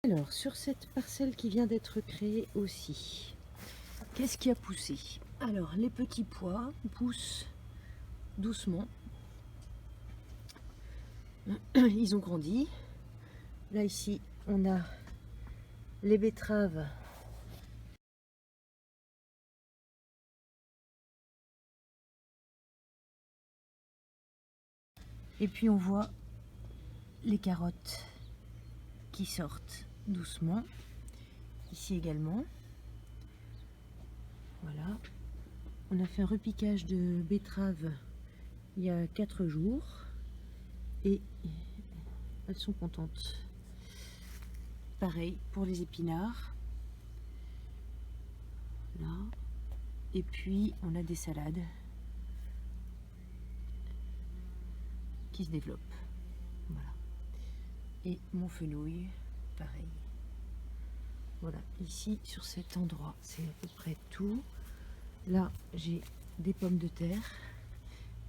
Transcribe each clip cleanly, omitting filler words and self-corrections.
Alors, sur cette parcelle qui vient d'être créée aussi, qu'est-ce qui a poussé? Alors, les petits pois poussent doucement. Ils ont grandi. Là, ici, on a les betteraves. Et puis, on voit les carottes qui sortent doucement. Ici également. Voilà. On a fait un repiquage de betteraves il y a 4 jours. Et elles sont contentes. Pareil pour les épinards. Là. Et puis on a des salades qui se développent. Voilà. Et mon fenouil, pareil. Voilà, ici sur cet endroit, c'est à peu près tout. Là, j'ai des pommes de terre,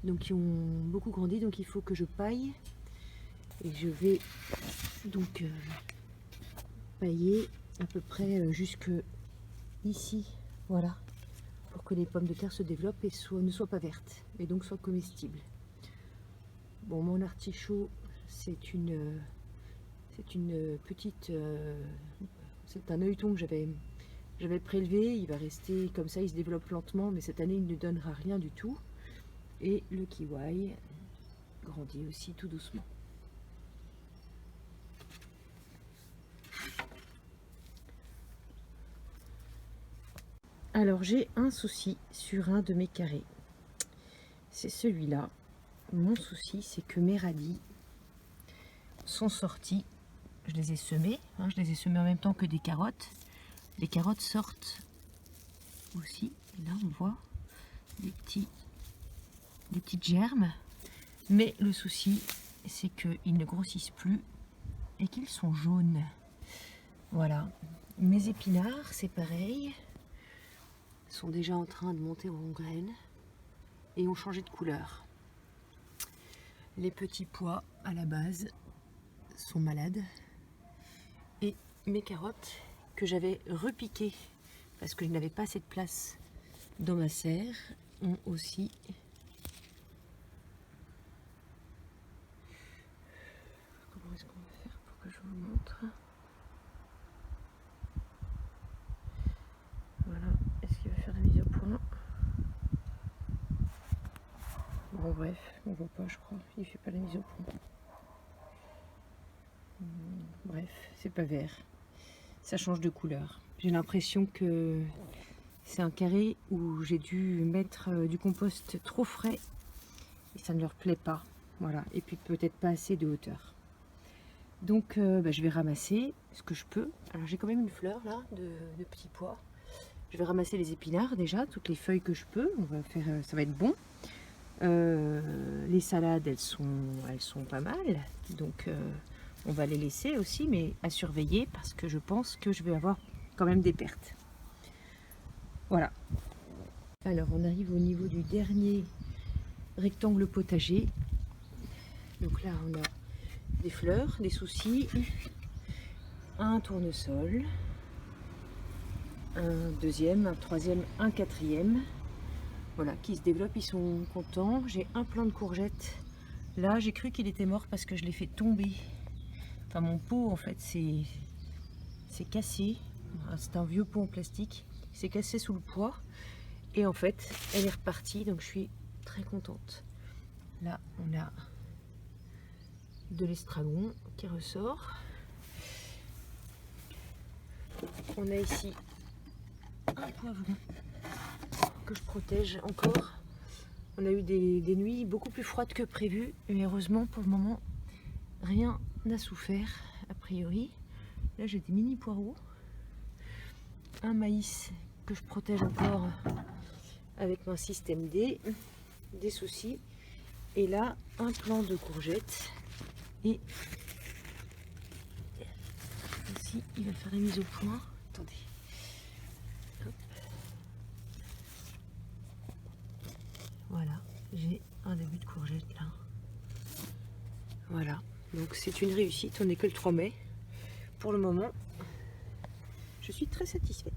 donc qui ont beaucoup grandi, donc il faut que je paille. Et je vais donc pailler à peu près jusque ici, voilà, pour que les pommes de terre se développent et ne soient pas vertes, et donc soient comestibles. Bon, mon artichaut, c'est une petite... c'est un œilleton que j'avais prélevé. Il va rester comme ça, il se développe lentement, mais cette année, il ne donnera rien du tout. Et le kiwi grandit aussi tout doucement. Alors, j'ai un souci sur un de mes carrés. C'est celui-là. Mon souci, c'est que mes radis sont sortis. Je les ai semés, je les ai semés en même temps que des carottes. Les carottes sortent aussi. Et là, on voit des petites germes. Mais le souci, c'est qu'ils ne grossissent plus et qu'ils sont jaunes. Voilà. Mes épinards, c'est pareil. Sont déjà en train de monter en graines et ont changé de couleur. Les petits pois, à la base, sont malades. Et mes carottes, que j'avais repiquées parce que je n'avais pas assez de place dans ma serre, ont aussi... Comment est-ce qu'on va faire pour que je vous montre? Voilà. Est-ce qu'il va faire la mise au point? Bon, bref, on voit pas, je crois. Il fait pas la mise au point. Bref, c'est pas vert. Ça change de couleur. J'ai l'impression que c'est un carré où j'ai dû mettre du compost trop frais et ça ne leur plaît pas. Voilà. Et puis peut-être pas assez de hauteur. Donc je vais ramasser ce que je peux. Alors j'ai quand même une fleur là de petits pois. Je vais ramasser les épinards déjà, toutes les feuilles que je peux. On va faire, ça va être bon. Les salades, elles sont pas mal. Donc on va les laisser aussi, mais à surveiller parce que je pense que je vais avoir quand même des pertes. Voilà. Alors on arrive au niveau du dernier rectangle potager. Donc là on a des fleurs, des soucis, un tournesol, un deuxième, un troisième, un quatrième. Voilà, qui se développent, ils sont contents. J'ai un plant de courgettes. Là, j'ai cru qu'il était mort parce que je l'ai fait tomber. Enfin, mon pot, en fait, c'est cassé. C'est un vieux pot en plastique. C'est cassé sous le poids. Et en fait, elle est repartie, donc je suis très contente. Là, on a de l'estragon qui ressort. On a ici un poivron que je protège encore. On a eu des nuits beaucoup plus froides que prévu, mais heureusement pour le moment rien n'a souffert a priori. Là j'ai des mini poireaux, un maïs que je protège encore avec mon système D, des soucis, et là un plant de courgettes. Et ici il va faire la mise au point. Attendez. Hop. Voilà, j'ai un début de courgette là. Voilà, donc c'est une réussite. On n'est que le 3 mai pour le moment. je suis très satisfaite.